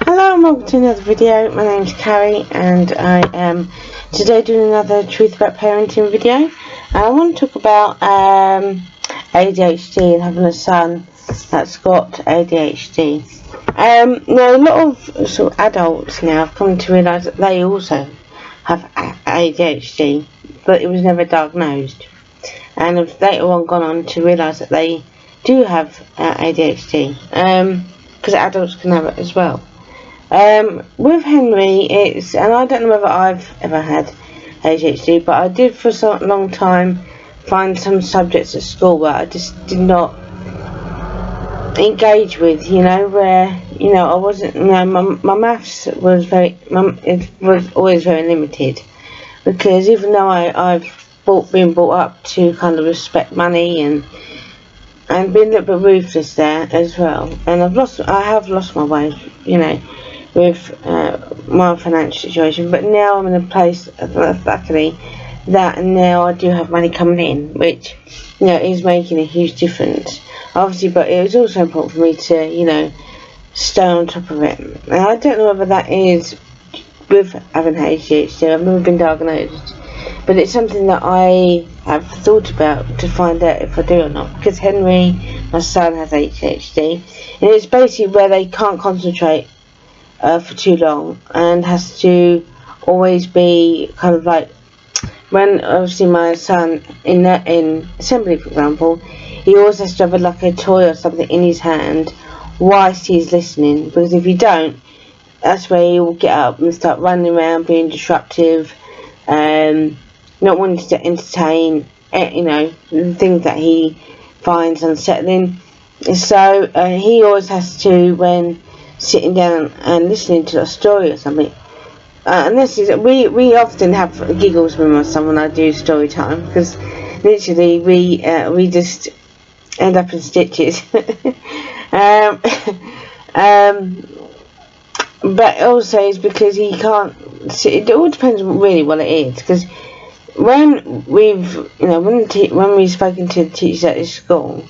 Hello and welcome to another video. My name's Carrie and I am today doing another Truth About Parenting video. And I want to talk about ADHD and having a son that's got ADHD. Now a lot of sort of adults now have come to realise that they also have ADHD, but it was never diagnosed, and have later on gone on to realise that they do have ADHD, because adults can have it as well. With Henry, and I don't know whether I've ever had ADHD, but I did for so long time find some subjects at school where I just did not engage with, where, I wasn't, my maths was always very limited, because even though I've been brought up to kind of respect money and been a little bit ruthless there as well, and I have lost my way, with my financial situation, but now I'm in a place, luckily, that now I do have money coming in, which, is making a huge difference, obviously, but it was also important for me to, stay on top of it. And I don't know whether that is with having ADHD. I've never been diagnosed, but it's something that I have thought about to find out if I do or not, because Henry, my son, has ADHD, and it's basically where they can't concentrate for too long, and has to always be kind of like, when obviously my son in assembly, for example, he always has to have a toy or something in his hand whilst he's listening, because if you don't, that's where he will get up and start running around, being disruptive, not wanting to entertain, the things that he finds unsettling. So he always has to, when sitting down and listening to a story or something, and this is, we often have giggles with my son when I do story time, because literally we just end up in stitches. But also it's because he can't sit. It all depends really what it is, because when we've when we've spoken to the teachers at his school,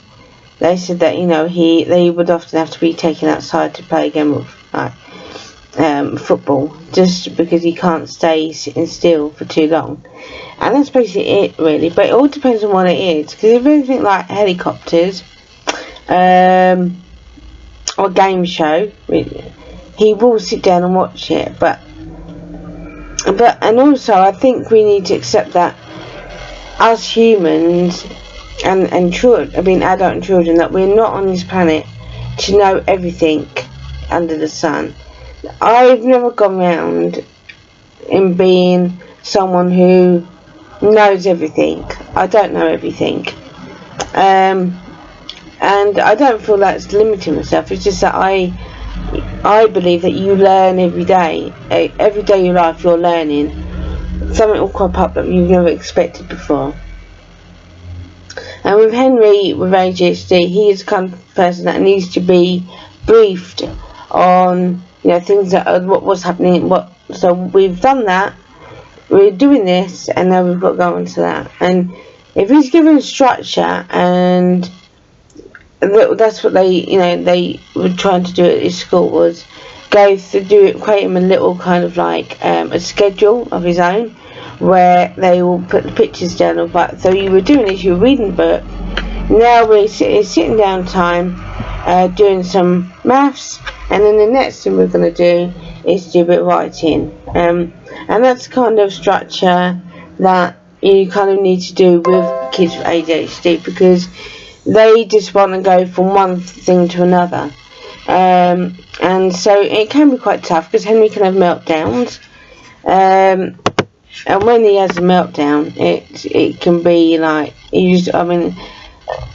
they said that they would often have to be taken outside to play a game of football, just because he can't stay sitting still for too long, and that's basically it really. But it all depends on what it is, because if anything like helicopters or game show, he will sit down and watch it. But and also I think we need to accept that us humans and children, adult and children, that we're not on this planet to know everything under the sun. I've never gone round in being someone who knows everything. I don't know everything, and I don't feel that's limiting myself. It's just that I believe that you learn every day. Every day of your life you're learning. Something will crop up that you've never expected before. And with Henry, with ADHD, he is the kind of person that needs to be briefed on, things that are, what was happening. So we've done that, we're doing this, and now we've got to go on to that. And if he's given structure, and that's what they were trying to do at his school, was create him a little kind of like a schedule of his own, where they will put the pictures down of so you were doing this, you were reading the book, now it's sitting down time, doing some maths, and then the next thing we're going to do is do a bit of writing, and that's kind of structure that you kind of need to do with kids with ADHD, because they just want to go from one thing to another, and so it can be quite tough, because Henry can have meltdowns, and when he has a meltdown, it can be like,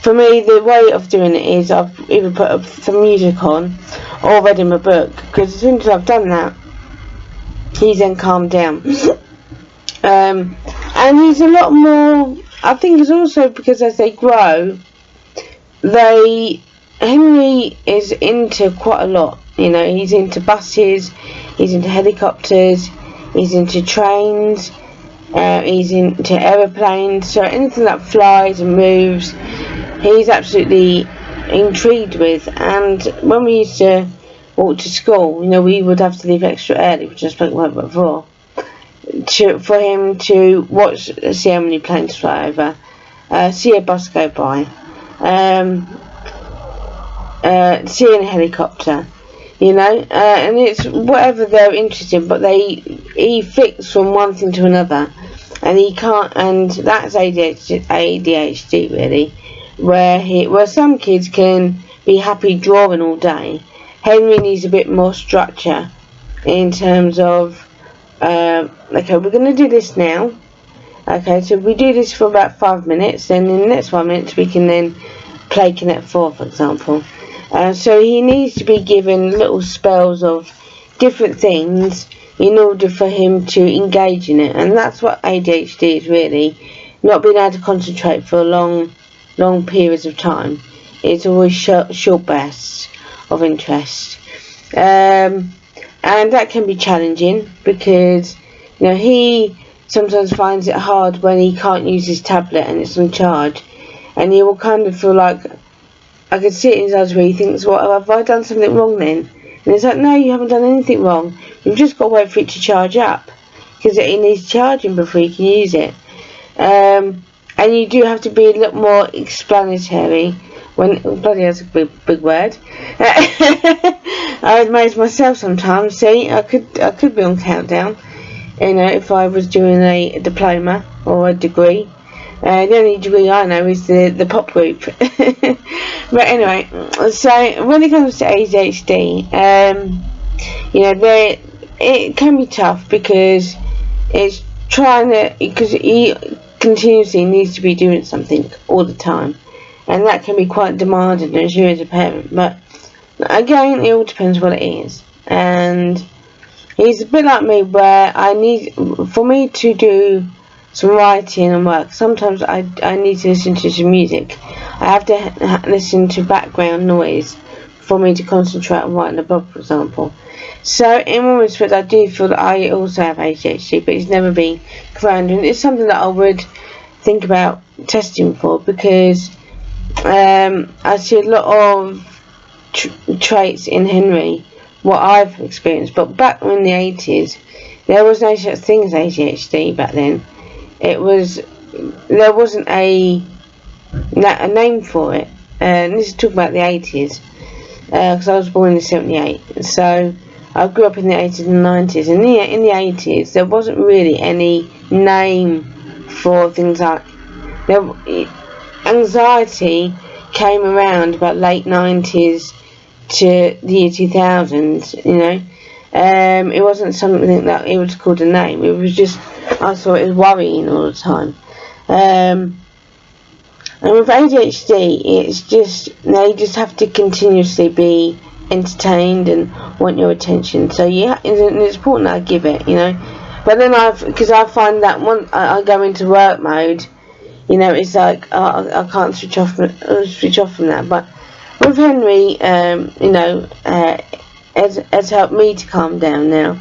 for me, the way of doing it is I've either put some music on or read him a book, because as soon as I've done that, he's then calmed down. And he's a lot more, I think it's also because as they grow, Henry is into quite a lot. He's into buses, he's into helicopters, he's into trains, he's into aeroplanes, so anything that flies and moves, he's absolutely intrigued with. And when we used to walk to school, we would have to leave extra early, which I spoke about before, for him to see how many planes fly over, see a bus go by, see a helicopter, and it's whatever they're interested in, but he flicks from one thing to another, and he can't, and that's ADHD really, where some kids can be happy drawing all day. Henry needs a bit more structure in terms of, okay, we're going to do this now. Okay, so if we do this for about 5 minutes, then in the next 5 minutes we can then play Connect 4, for example. So he needs to be given little spells of different things in order for him to engage in it. And that's what ADHD is really, not being able to concentrate for long periods of time. It's always short bursts of interest. And that can be challenging because, he sometimes finds it hard when he can't use his tablet and it's on charge. And he will kind of feel like, I could see it in his eyes where he thinks, well, have I done something wrong then? And it's like, no, you haven't done anything wrong. You've just got to wait for it to charge up. Because it needs charging before you can use it. And you do have to be a little more explanatory. Bloody hell's a big word. I amaze myself sometimes. See, I could be on Countdown. If I was doing a diploma or a degree. The only degree I know is the pop group. But anyway, so when it comes to ADHD, it can be tough because it's because he continuously needs to be doing something all the time, and that can be quite demanding as you as a parent. But again, it all depends what it is, and he's a bit like me where for me to do some writing and work, sometimes I need to listen to some music. I have to listen to background noise for me to concentrate on writing a blog, for example. So in one respect, I do feel that I also have ADHD, but it's never been confirmed, and it's something that I would think about testing for, because I see a lot of traits in Henry, what I've experienced. But back in the 80s, there was no such thing as ADHD back then. There wasn't a name for it, and this is talking about the 80s, because I was born in 78, so I grew up in the 80s and 90s, and in the 80s there wasn't really any name for things like, anxiety came around about late 90s to the year 2000, it wasn't something that it was called a name. It was just, I saw it as worrying all the time. And with ADHD, it's just, they just have to continuously be entertained and want your attention. So it's important that I give it, But then because I find that once I go into work mode, it's like I can't switch off from that. But with Henry, has helped me to calm down now.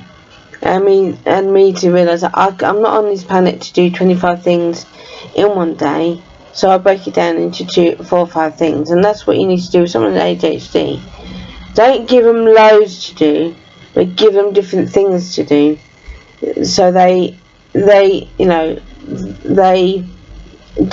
And me to realise that I'm not on this planet to do 25 things in one day. So I break it down into 4 or 5 things, and that's what you need to do with someone with ADHD. Don't give them loads to do, but give them different things to do. So they do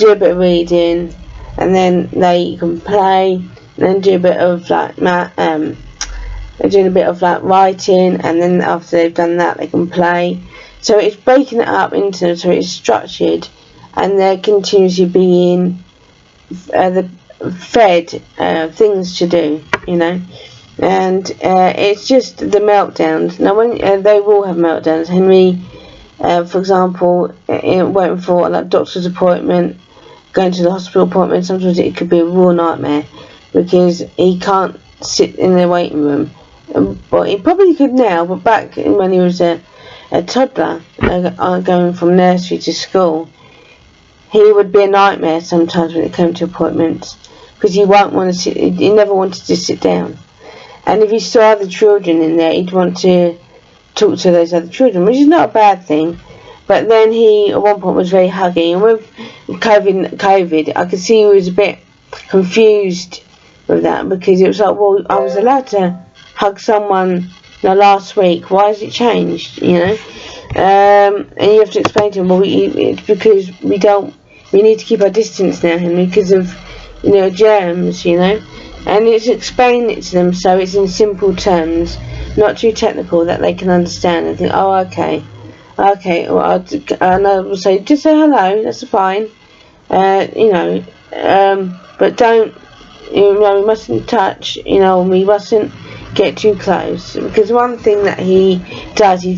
a bit of reading, and then they can play, and then do a bit of they're doing a bit of writing, and then after they've done that they can play. So it's breaking it up into, so it's structured, and they're continuously being fed things to do, and it's just the meltdowns. Now when they will have meltdowns, Henry, for example, waiting for a doctor's appointment, going to the hospital appointment, sometimes it could be a raw nightmare because he can't sit in the waiting room. But he probably could now, but back when he was a toddler, going from nursery to school, he would be a nightmare sometimes when it came to appointments, because he never wanted to sit down. And if he saw other children in there, he'd want to talk to those other children, which is not a bad thing. But then he, at one point, was very huggy, and with COVID, I could see he was a bit confused with that, because it was like, well, I was allowed to hug someone last week, why has it changed, and you have to explain to them, well, it's because we need to keep our distance now, Henry, because of, germs, and it's explaining it to them so it's in simple terms, not too technical, that they can understand and think, oh, okay, well, and I will say, just say hello, that's fine, but don't, we mustn't touch, we mustn't get too close, because one thing that he does, he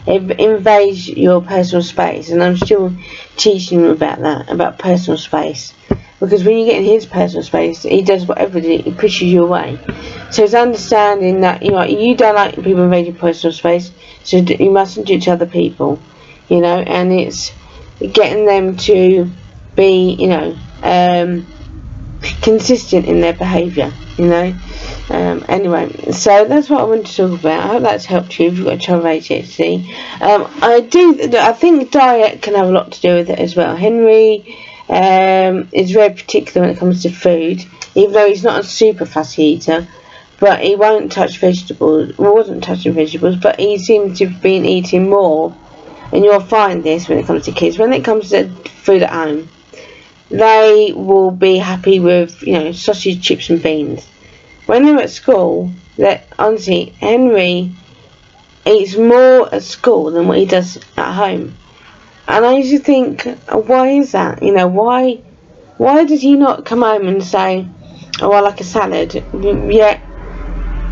invades your personal space, and I'm still teaching him about that, about personal space, because when you get in his personal space, he does whatever he pushes you away. So it's understanding that you don't like people invade your personal space, so you mustn't do it to other people, and it's getting them to be consistent in their behaviour, anyway, so that's what I wanted to talk about. I hope that's helped you if you've got a child with ADHD. I think diet can have a lot to do with it as well. Henry is very particular when it comes to food, even though he's not a super fussy eater, but he won't touch vegetables, wasn't touching vegetables, but he seems to have been eating more, and you'll find this when it comes to kids, when it comes to food at home, they will be happy with, sausage, chips and beans. When they're at school, honestly, Henry eats more at school than what he does at home. And I used to think, why is that? Why does he not come home and say, oh, I like a salad? Yet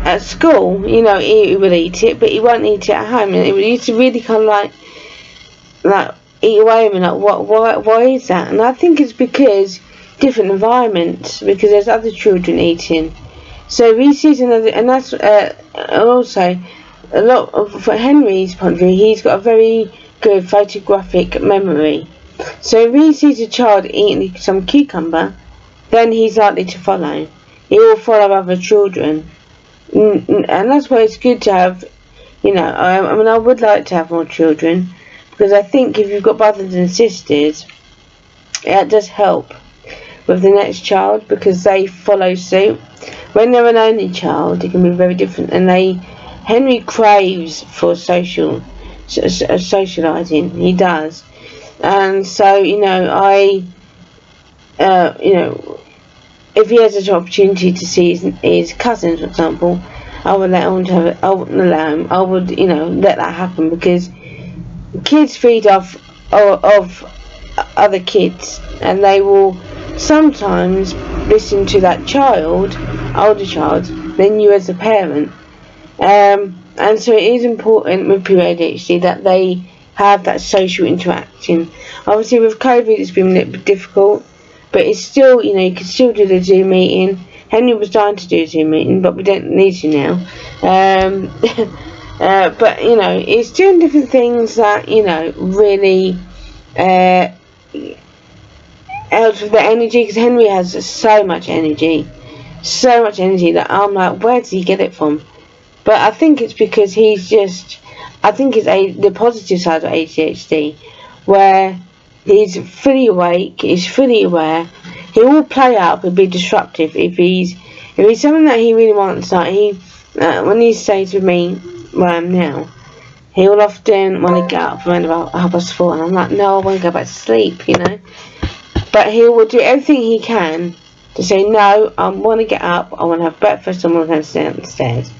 at school, he will eat it, but he won't eat it at home. And it used to really kind of like eat away at me, why is that? And I think it's because different environments, because there's other children eating. So he sees another, and that's also a lot for Henry's point of view. He's got a very good photographic memory. So if he sees a child eating some cucumber, then he's likely to follow. He will follow other children, and that's why it's good to have. I would like to have more children, because I think if you've got brothers and sisters, it does help with the next child, because they follow suit. When they're an only child, it can be very different, and Henry craves for socialising. He does, and so if he has an opportunity to see his cousins, for example, I would let him have it. I wouldn't allow him. I would let that happen, because kids feed off of other kids, and they will sometimes listen to that older child, than you as a parent. And so it is important with people with ADHD that they have that social interaction. Obviously with COVID it's been a little bit difficult, but it's still, you can still do the Zoom meeting. Henry was dying to do a Zoom meeting, but we don't need to now. But it's doing different things that really helps with the energy, because Henry has so much energy that I'm like, where does he get it from? But I think it's because it's the positive side of ADHD, where he's fully awake, he's fully aware, he will play up and be disruptive if he's something that he really wants. Like when he stays with me where I am now, he will often want to get up around about 4:30, and I'm like, no, I want to go back to sleep, But he will do everything he can to say, no, I want to get up, I want to have breakfast, I want to go downstairs.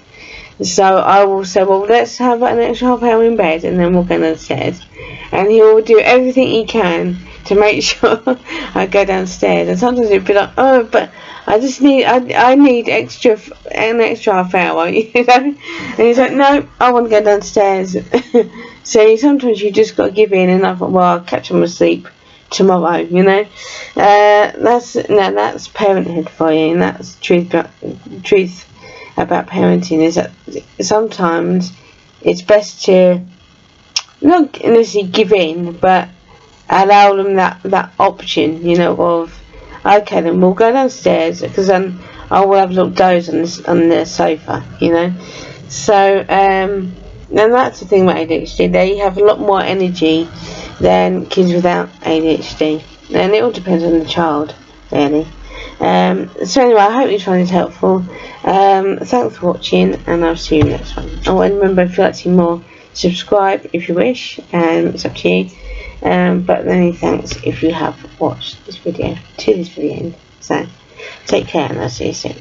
So I will say, well, let's have an extra half hour in bed, and then we'll go downstairs. And he will do everything he can to make sure I go downstairs. And sometimes he'll be like, oh, but I need an extra half hour, And he's like, no, I want to go downstairs. So sometimes you just got to give in, and I thought, well, I'll catch him asleep tomorrow, That's parenthood for you, and that's truth about parenting, is that sometimes it's best to not necessarily give in, but allow them that option, of, okay, then we'll go downstairs, because then I will have a little doze on the sofa, So and that's the thing about ADHD. They have a lot more energy than kids without ADHD, and it all depends on the child, really. So anyway, I hope you find it helpful. Thanks for watching, and I'll see you next one. Oh, and remember, if you'd like to see more, subscribe if you wish. It's up to you. But many thanks if you have watched this video to this video. So take care, and I'll see you soon.